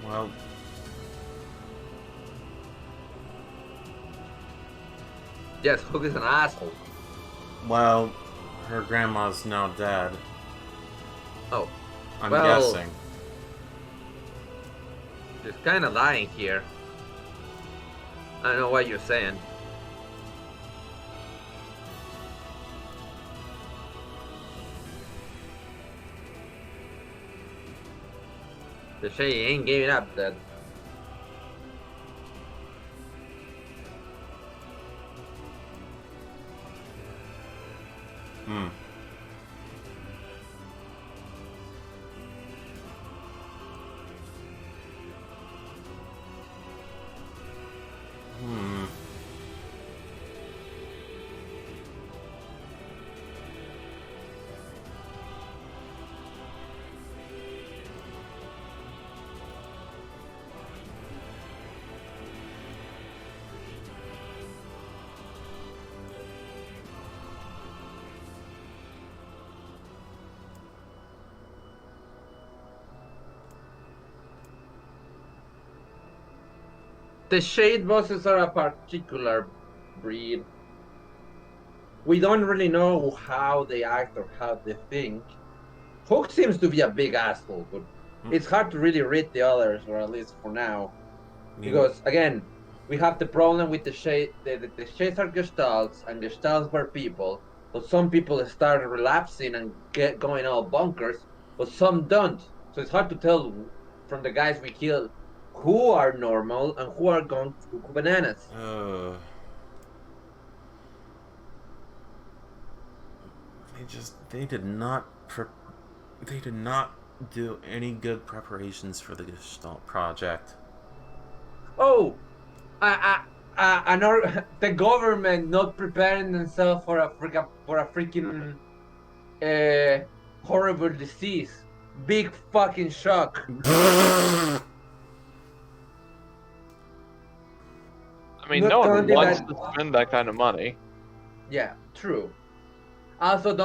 Well... Yes, Hook is an asshole. Well, her grandma's now dead. Oh. I'm well, guessing. She's kind of lying here. I know what you're saying. The Shay ain't giving up, that. Hmm. Hmm. The Shade bosses are a particular breed. We don't really know how they act or how they think. Hook seems to be a big asshole, but it's hard to really read the others, or at least for now. Because, again, we have the problem with the Shade. The Shades are Gestalts, and Gestalts were people. But some people start relapsing and get going all bonkers, but some don't. So it's hard to tell from the guys we kill who are normal and who are going cuckoo bananas. They did not do any good preparations for the Gestalt project. Oh, the government not preparing themselves for a freaking horrible disease. Big fucking shock. I mean, Not no one counting wants that- to spend that kind of money. Yeah, true. Also,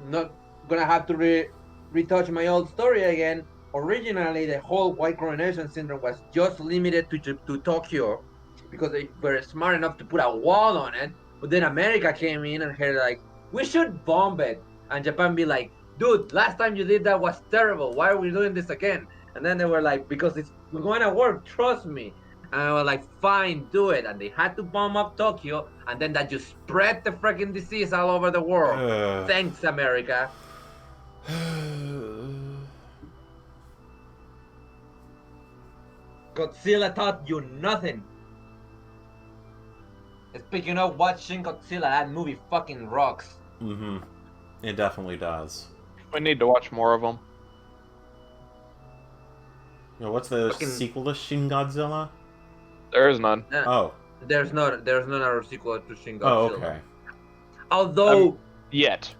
not gonna have to retouch my old story again. Originally, the whole white coronation syndrome was just limited to Tokyo because they were smart enough to put a wall on it. But then America came in and had like, we should bomb it, and Japan be like, dude, last time you did that was terrible. Why are we doing this again? And then they were like, because it's going to work, trust me. And I was like, fine, do it. And they had to bomb up Tokyo, and then that just spread the freaking disease all over the world. Thanks, America. Godzilla taught you nothing. Speaking of watching Godzilla, that movie fucking rocks. Mm-hmm. It definitely does. We need to watch more of them. You know, what's the sequel to Shin Godzilla? There is none. There's not a sequel to Shin Godzilla. Oh, okay. Although yet.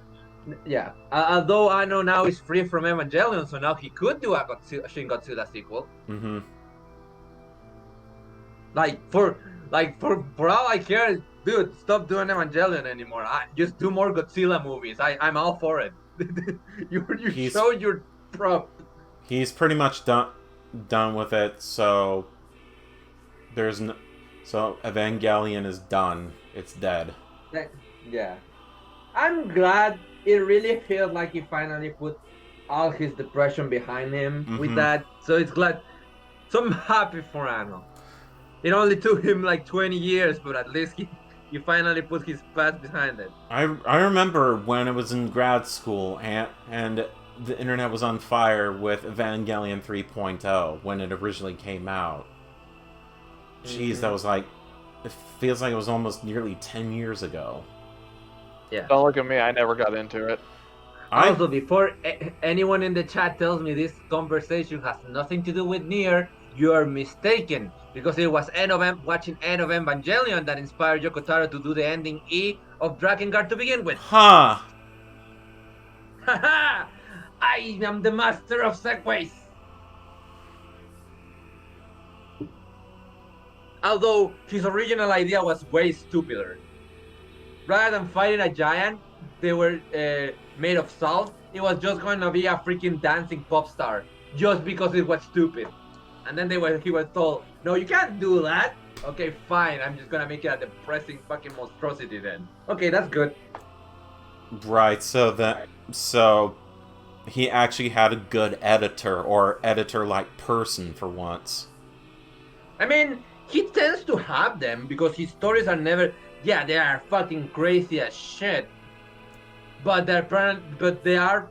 Yeah. Although I know now he's free from Evangelion, so now he could do a Shin Godzilla sequel. Mm-hmm. For all I care, dude, stop doing Evangelion anymore. Just do more Godzilla movies. I'm all for it. you showed your prop. He's pretty much done with it, so so Evangelion is done. It's dead. Yeah. I'm glad. It really feels like he finally put all his depression behind him with that. So it's glad. So I'm happy for Anno. It only took him like 20 years, but at least he finally put his past behind it. I remember when I was in grad school and the internet was on fire with Evangelion 3.0 when it originally came out. Jeez, that was like... It feels like it was almost nearly 10 years ago. Yeah. Don't look at me, I never got into it. Also, before anyone in the chat tells me this conversation has nothing to do with NieR, you are mistaken. Because it was watching End of Evangelion that inspired Yoko Taro to do the ending E of Drakengard to begin with. Huh! Haha! I am the master of segues! Although his original idea was way stupider. Rather than fighting a giant, they were made of salt. It was just going to be a freaking dancing pop star. Just because it was stupid. And then he was told, no, you can't do that. Okay, fine. I'm just gonna make it a depressing fucking monstrosity then. Okay, that's good. Right, so he actually had a good editor, or editor-like person for once. I mean, he tends to have them because his stories are never. Yeah, they are fucking crazy as shit. But they are.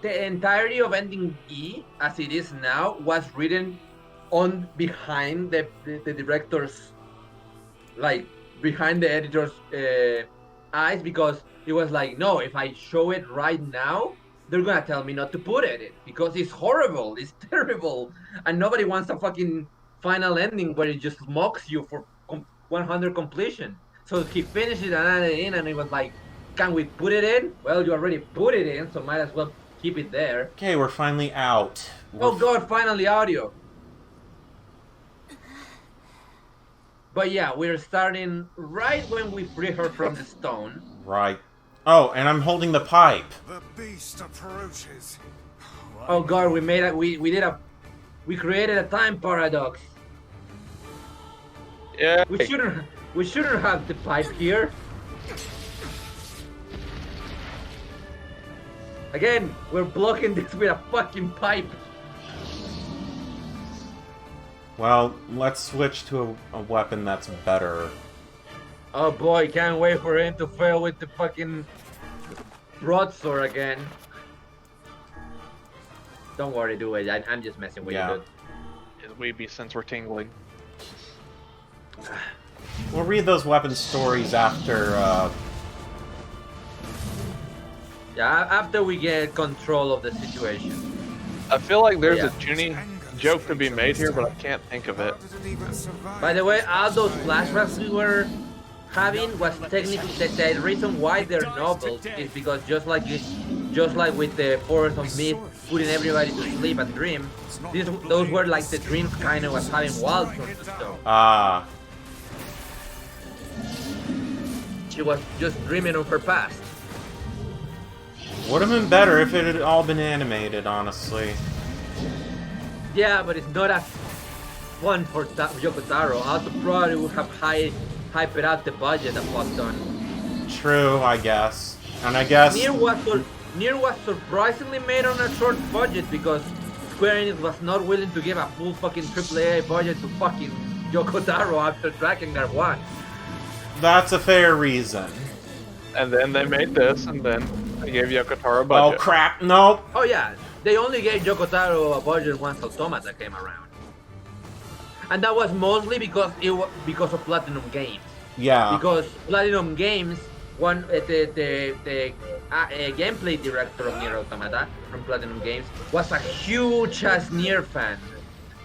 The entirety of ending E, as it is now, was written on behind the director's, like behind the editor's eyes, because it was like, no, if I show it right now, they're gonna tell me not to put it because it's horrible, it's terrible, and nobody wants a fucking final ending where it just mocks you for 100 completion. So he finished it and added it in, and it was like, can we put it in? Well, you already put it in, so might as well keep it there. Okay, we're finally out. Oh god, finally audio. But yeah, we're starting right when we free her from the stone. Right. Oh, and I'm holding the pipe. The beast approaches. Oh god, we created a time paradox. Yeah. We shouldn't have the pipe here. Again, we're blocking this with a fucking pipe. Well, let's switch to a weapon that's better. Oh boy, can't wait for him to fail with the fucking broadsword again. Don't worry, do it. I'm just messing with you, dude. His weeby since we're tingling. We'll read those weapon stories after, Yeah, after we get control of the situation. I feel like there's Yeah. a tuning joke to be made here, but I can't think of it. How did it even survive? By the way, all those flashbacks we were having was technically the reason why they're novels is because just like with the Forest of Myth putting everybody to sleep and dream, those were like the dreams kind of was having wild sorts of stuff. Ah. She was just dreaming of her past. Would have been better if it had all been animated, honestly. Yeah, but it's not as fun for Yoko Taro. Also, probably would have hyped out the budget a fuck ton. True, I guess. And I guess... NieR was surprisingly made on a short budget because Square Enix was not willing to give a full fucking AAA budget to fucking Yoko Taro after Drakengard 1. That's a fair reason. And then they made this, and then they gave Yoko Taro a Oh budget. crap, nope. Oh yeah, they only gave Yoko Taro a budget once Automata came around. And that was mostly because of Platinum Games. Yeah. Because Platinum Games, the gameplay director of NieR Automata from Platinum Games was a huge ass NieR fan.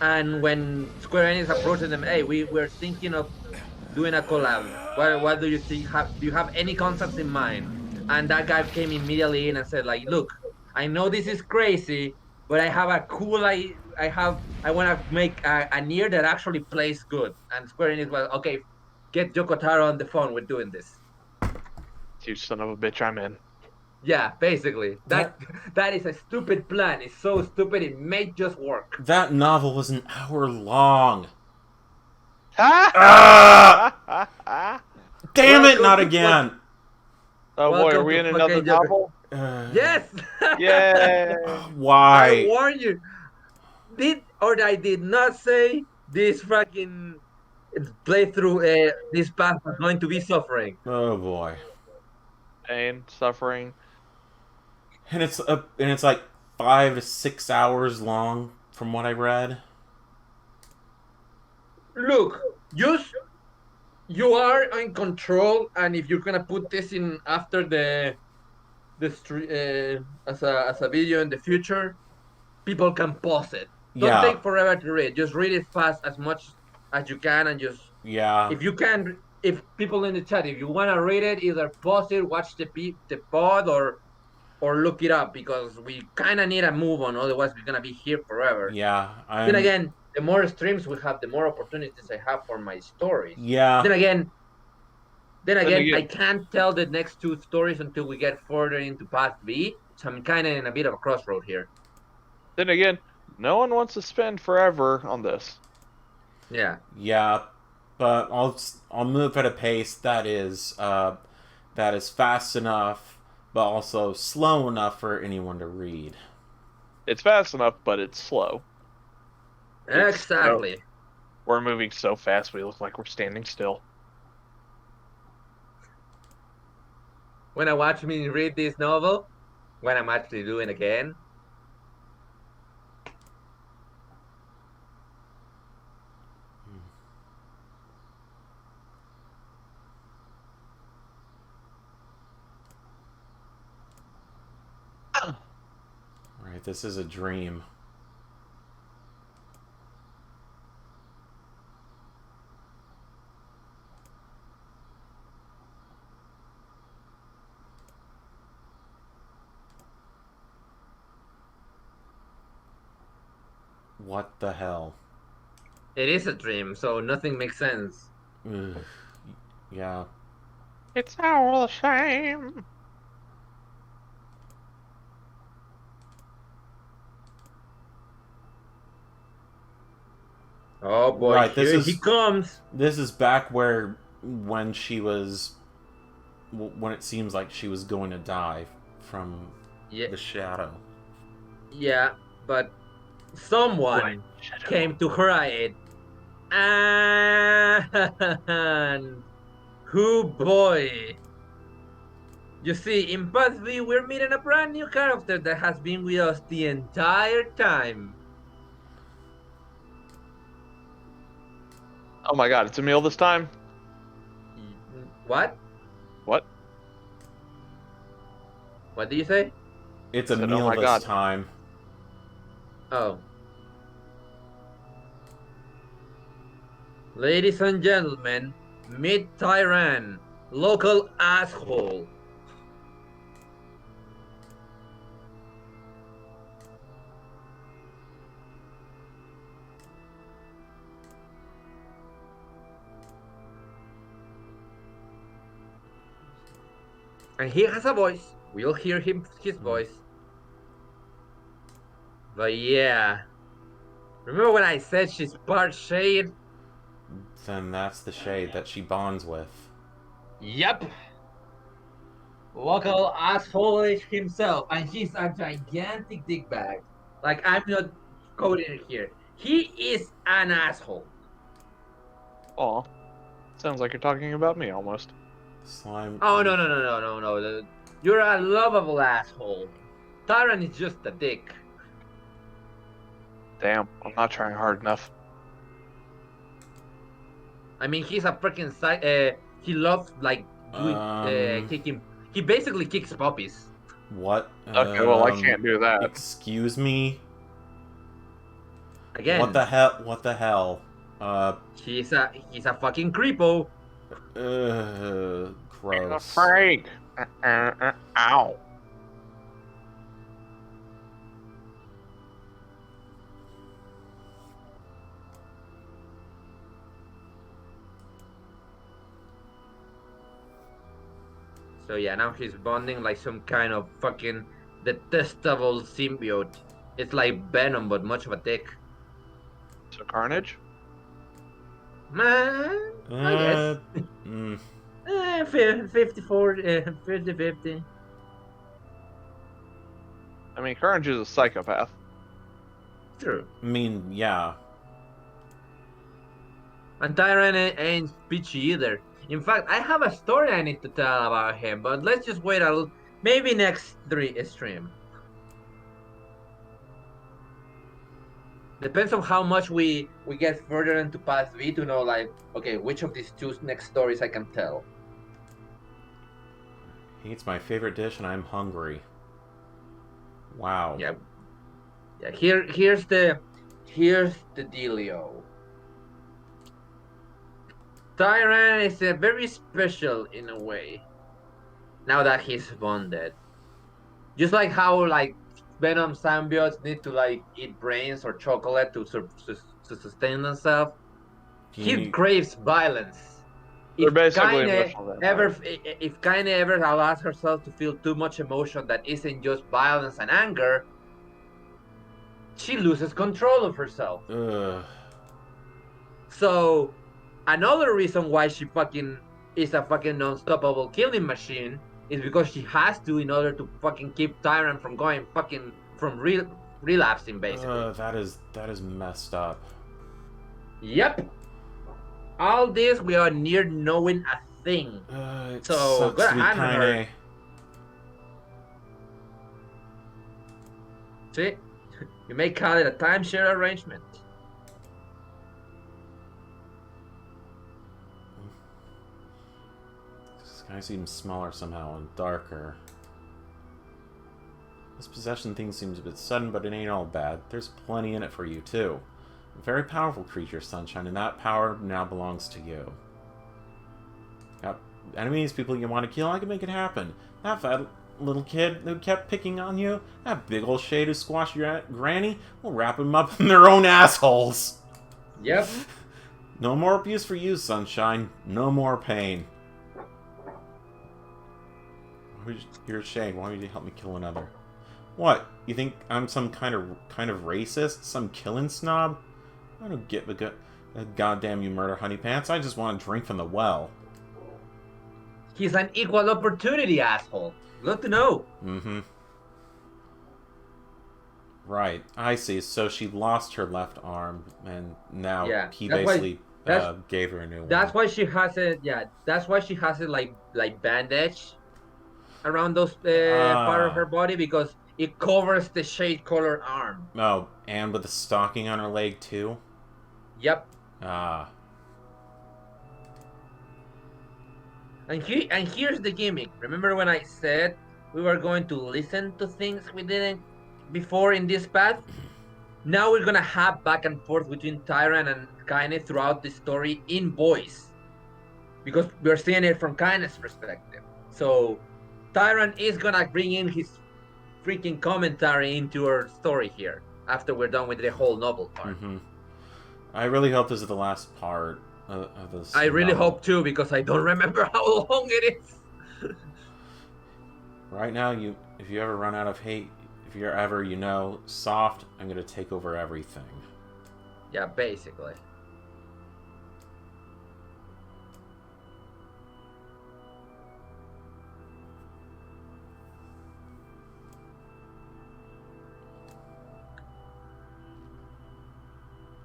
And when Square Enix approached them, hey, we're thinking of doing a collab. What do you think? Do you have any concepts in mind? And that guy came immediately in and said, like, look, I know this is crazy, but I have a cool I want to make a NieR that actually plays good. And Square Enix was, okay, get Yoko Taro on the phone. We're doing this. You son of a bitch, I'm in. Yeah, basically. That is a stupid plan. It's so stupid it may just work. That novel was an hour long. Ah! Damn it, Welcome not to again. Oh boy, Welcome are we to in another fucking Joker. novel? Yes! Yay! Why? I warn you. I did not say this fucking playthrough, this path was going to be suffering. Oh boy. Pain, suffering. And it's like 5 to 6 hours long, from what I read. Look, you are in control, and if you're gonna put this in after as a video in the future, people can pause it. Don't take forever to read. Just read it fast as much as you can, and just if people in the chat, if you wanna read it, either pause it, watch the pod, or look it up, because we kind of need a move on. Otherwise, we're gonna be here forever. Yeah. Then again, the more streams we have, the more opportunities I have for my stories. Yeah. Then again, I can't tell the next two stories until we get further into Path B, so I'm kind of in a bit of a crossroad here. Then again, No one wants to spend forever on this. Yeah. Yeah, but I'll move at a pace that is fast enough, but also slow enough for anyone to read. It's fast enough, but it's slow. Exactly. We're moving so fast we look like we're standing still. When I watch me read this novel, when I'm actually doing again, Right, this is a dream. What the hell? it is a dream, so nothing makes sense. Ugh. Yeah. It's all the same. Oh boy, Right, here he comes. This is back when she was, when it seems like she was going to die from Yeah, the shadow. yeah, but someone came to her aid. And who boy? You see, in Path V, we're meeting a brand new character that has been with us the entire time. Oh my god, it's Emil this time? What? What? What do you say? It's a Said, meal "Oh my this God." time. Oh. Ladies and gentlemen, meet Tyran, local asshole. And he has a voice. We'll hear his voice. But yeah. Remember when I said she's part shade? Then that's the shade that she bonds with. Yep. Local asshole himself. And he's a gigantic dickbag. Like, I'm not coding it here. He is an asshole. Aw. Sounds like you're talking about me almost. Slime. Oh, no. You're a lovable asshole. Tyrant is just a dick. Damn, I'm not trying hard enough. I mean, he's a freaking he loves, like, kicking. He basically kicks puppies. What? Okay, well, I can't do that. Excuse me? Again. What the hell? What the hell? He's a fucking creepo. I'm a Gross. freak. Ow. So yeah, now he's bonding like some kind of fucking detestable symbiote. It's like Venom, but much of a dick. So Carnage? Man, I guess. 54, 50-50. I mean, Carnage is a psychopath. True. I mean, yeah. And Tyrant ain't bitchy either. In fact, I have a story I need to tell about him, but let's just wait a little. Maybe next stream. Depends on how much we get further into Path V to know, like, okay, which of these two next stories I can tell. He eats my favorite dish and I'm hungry. Wow. Yeah. Yeah. Here's the dealio. Tyrant is very special in a way. Now that he's bonded, just like how like Venom symbiotes need to like eat brains or chocolate to sustain themselves. He craves violence. They're basically If Kaine ever allows herself to feel too much emotion that isn't just violence and anger, she loses control of herself. Ugh. So another reason why she fucking is a fucking unstoppable killing machine is because she has to in order to fucking keep Tyrant from going fucking from relapsing basically. That is messed up. Yep. All this we are near knowing a thing. It So sucks go to be ahead, her. Kaine. See? You may call it a timeshare arrangement. This guy seems smaller somehow and darker. This possession thing seems a bit sudden, but it ain't all bad. There's plenty in it for you, too. A very powerful creature, Sunshine, and that power now belongs to you. Got enemies, people you want to kill, I can make it happen. That fat little kid who kept picking on you, that big old shade who squashed your granny, we'll wrap them up in their own assholes. Yep. No more abuse for you, Sunshine. No more pain. You're Shane. Why don't you help me kill another? What? You think I'm some kind of racist? Some killing snob? I don't get the goddamn you murder honey pants. I just want to drink from the well. He's an equal opportunity asshole. Good to know. Mm-hmm. Right. I see. So she lost her left arm, and now he basically gave her a new one. That's why she has it. Yeah, that's why she has it like bandage around those part of her body because it covers the shade-colored arm. Oh, and with the stocking on her leg too. Yep. Ah. And here's the gimmick. Remember when I said we were going to listen to things we didn't before in this path? Now we're gonna have back and forth between Tyrant and Kaine throughout the story in voice. Because we're seeing it from Kaine's perspective. So Tyrant is gonna bring in his freaking commentary into our story here after we're done with the whole novel part. Mm-hmm. I really hope this is the last part of this. I really hope too, because I don't remember how long it is. Right now, if you ever run out of hate, if you're ever, soft, I'm gonna take over everything. Yeah, basically.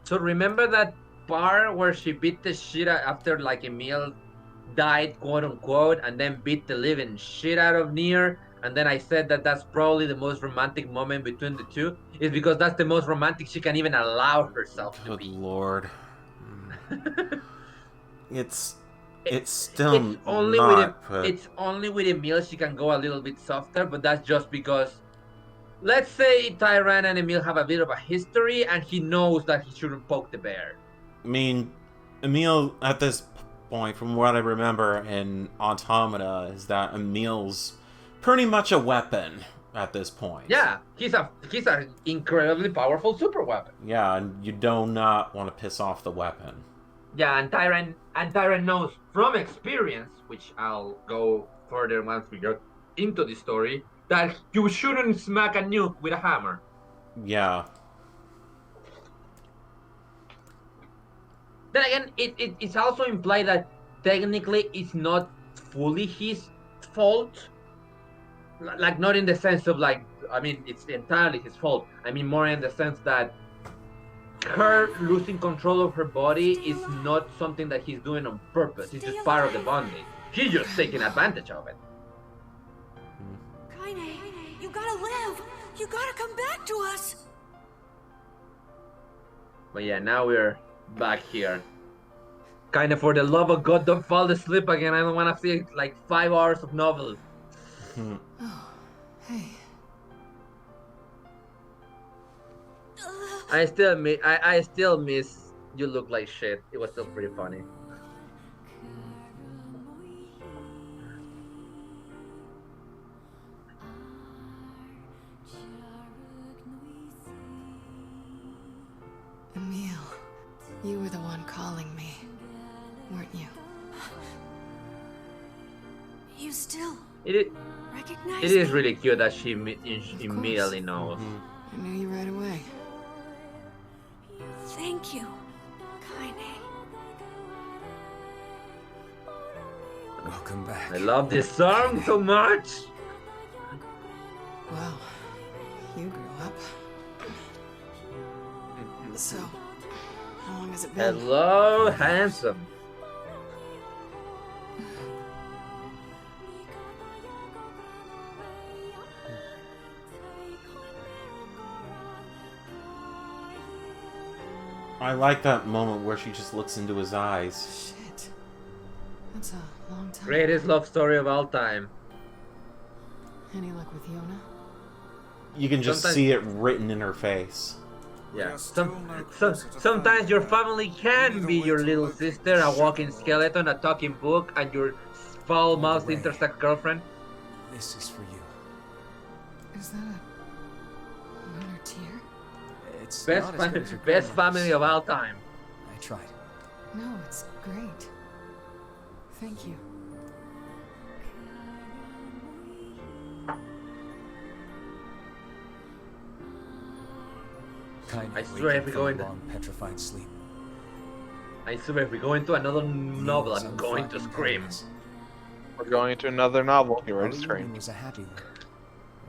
So remember that part where she beat the shit out after like Emil died, quote unquote, and then beat the living shit out of NieR, and then I said that that's probably the most romantic moment between the two, is because that's the most romantic she can even allow herself to Good be. Lord. It's only with Emil she can go a little bit softer, but that's just because, let's say Tyrant and Emil have a bit of a history, and he knows that he shouldn't poke the bear. I mean, Emil, at this point, from what I remember in Automata, is that Emil's pretty much a weapon at this point. Yeah, he's an incredibly powerful super weapon. Yeah, and you do not want to piss off the weapon. Yeah, and Tyrant knows from experience, which I'll go further once we get into the story, that you shouldn't smack a nuke with a hammer. Yeah. Then again, it's also implied that technically it's not fully his fault. Like, not in the sense of like, I mean, it's entirely his fault. I mean, more in the sense that her losing control of her body is not something that he's doing on purpose. It's just part of the bonding. He's just taking advantage of it. Kaine, you gotta live. You gotta come back to us. But yeah, now we're back here. Kind of, for the love of God, don't fall asleep again. I don't want to see like 5 hours of novel. Oh, hey. I still miss You Look Like Shit. It was still pretty funny. Emil, you were the one calling me, weren't you? You still recognize It is me? really cute that she immediately knows. I knew you right away. Thank you, Kaine. Welcome back. I love this song so much. Wow, you grew up. So, how long has it been? Hello, handsome. I like that moment where she just looks into his eyes. Shit. That's a long time. Greatest love story of all time. Any luck with Yona? You can just Sometimes- see it written in her face. Yeah. are still no closer to Sometimes your family can Neither be way your to little look, sister, a walking shadow skeleton, a talking book, and your foul-mouthed way. intersect girlfriend. This is for you. Is that a lunar tear? It's Best, not as good as your best grandmother's. family of all time. I tried. No, it's great. Thank you. Kind I of swear if we go a into- long petrified sleep. I swear, if we go into another novel, I'm going to scream. We're going to another novel. Get Our ready to reunion scream. was a happy one.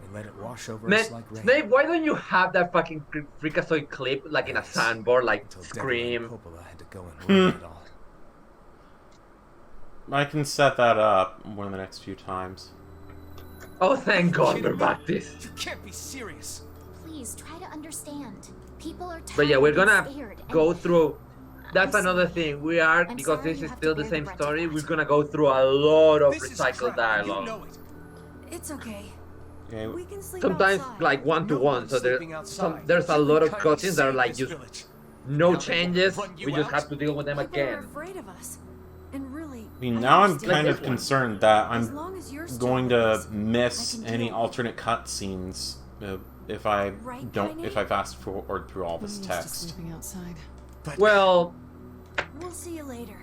We let it wash over Man, us like rain. Snape, why don't you have that fucking Freakazoid clip like in a Yes. sandboard, like Until scream? Devil and Coppola had to go and ruin it all. I can set that up one of the next few times. Oh, thank God we're back this. You can't be serious. Please try to understand. People are tired But yeah, we're and gonna scared, and go through. That's I'm another sorry. thing. We are, I'm because sorry this you is have to still the bear the same brunt of story, that. we're gonna go through a lot of This is recycled crap. dialogue. You know it. It's okay. Okay. We can sleep Sometimes outside. like one to No one, one's so sleeping outside. there's a You lot of can't even cutscenes that are save like this just village. no Now they won't changes. run you We just out? have to deal with them People are again. afraid of us. And really, I mean, now I'm understand kind this of one. concerned that As I'm long as you're still going with to us, miss I can any deal. alternate cutscenes if I Right, don't Kaine? if I fast forward through all I'm this used to text. sleeping outside. But Well, We'll see you later.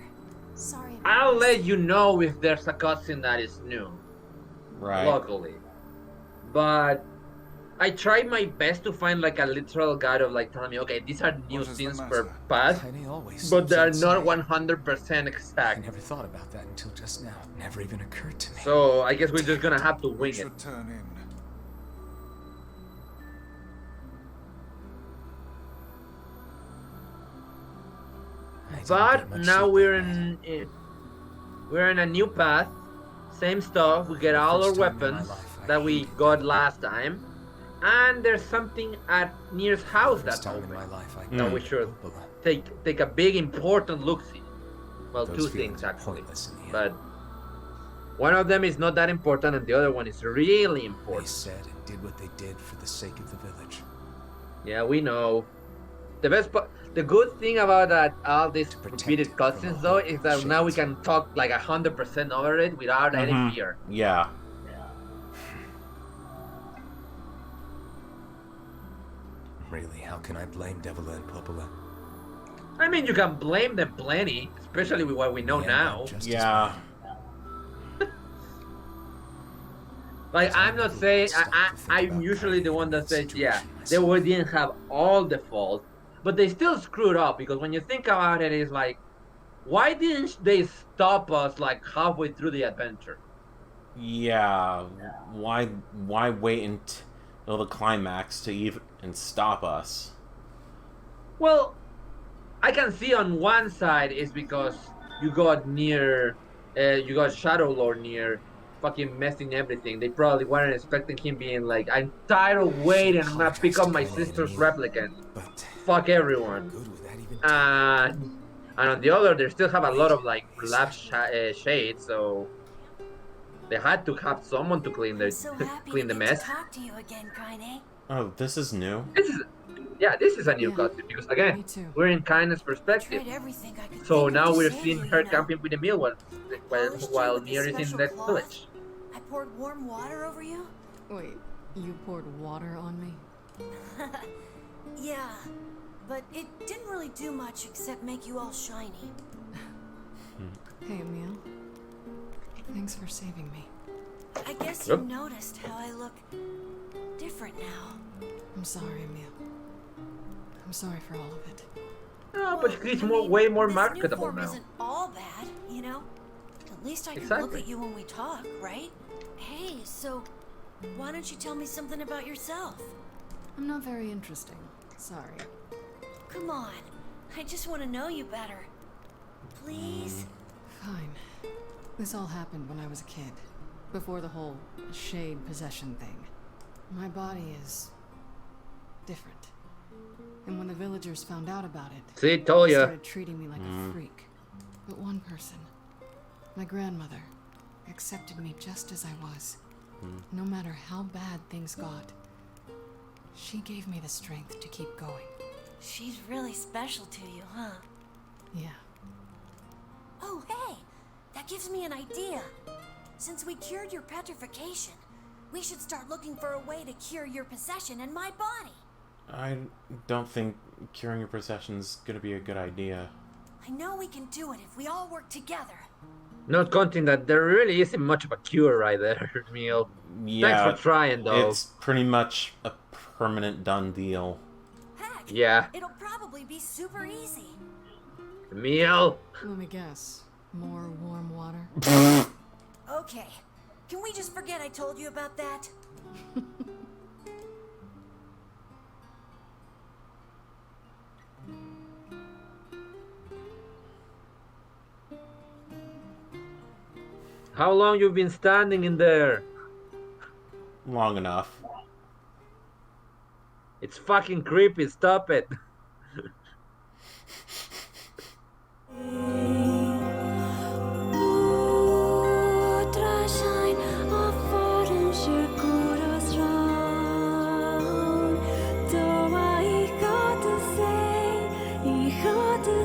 Sorry about I'll this. let you know if there's a cutscene that is new, Right. luckily. But I tried my best to find like a literal guide of like telling me, okay, these are new What is the scenes per matter? pass, Kaine always but sleeps they're outside. not 100% I exact. never thought about that until just now. Never even occurred to me. So I guess we're just gonna have to wing Which it. would turn in. I didn't But get much now sleep we're that night. we're in a new path, same stuff. We get all our First time in my weapons life, I that we hated got Devil. last time, and there's something at NieR's house First that's time in open. my life I That Hmm. we should Coppola. take a big important look see. Well, Those two feelings things are actually, pointless in the end. but one of them is not that important, and the other one is really They important. said and did what they did for the sake of the village. Yeah, we know. The good thing about that all these protect repeated it from a cutscenes though is that whole now we shit. can talk like 100% over it without any Mhm. fear. Yeah. Really, how can I blame Devil and Coppola? I mean, you can blame them plenty, especially with what we know In the end, now. I'm just as Yeah. bad. Like, I'm not saying I'm usually the one that says, yeah, they didn't have all the fault, but they still screwed up because when you think about it, it's like, why didn't they stop us like halfway through the adventure? Yeah. Why wait until the climax to even stop us? Well, I can see on one side is because you got you got Shadow Lord near fucking messing everything. They probably weren't expecting him being like, I'm tired of waiting, I'm gonna pick up my sister's replicant. But Fuck everyone. good would that even And on the other, they still have a lot of like black shades, so they had to have someone to clean I'm so happy clean to the get mess. to talk to you again, Kaine. Oh, this is new. This is a new Yeah. cutscene because again, Me too. we're in Kindness I perspective. tried everything I could So think of now to we're save seeing you, her you know. camping with the meal while Polished you while with this NieR is in special the cloth. village. I poured warm water over you? Wait, you poured water on me? Yeah, but it didn't really do much except make you all shiny. Hey, Emil. Thanks for saving me. I guess Yep. you noticed how I look different now. I'm sorry, Emil. I'm sorry for all of it. No, but he's I more, mean, way more this new marketable form now. isn't all bad, you know? At least I can look Exactly. at you when we talk, right? Hey, so why don't you tell me something about yourself? I'm not very interesting. Sorry. Come on, I just want to know you better. Please? Fine. This all happened when I was a kid. Before the whole shade possession thing. My body is different. And when the villagers found out about it, See, told they ya. started treating me like a freak. But one person, my grandmother, accepted me just as I was. No matter how bad things got. She gave me the strength to keep going. She's really special to you, huh? Yeah. Oh, hey! That gives me an idea. Since we cured your petrification, we should start looking for a way to cure your possession in my body. I don't think curing your possession's gonna be a good idea. I know we can do it if we all work together. Not counting that there really isn't much of a cure right there, Emil. Yeah, Thanks for trying, though. it's pretty much a permanent done deal. Heck, Yeah. it'll probably be super easy. Emil. Let me guess. More warm water? Okay, can we just forget I told you about that? How long you been standing in there? Long enough. It's fucking creepy, stop it. To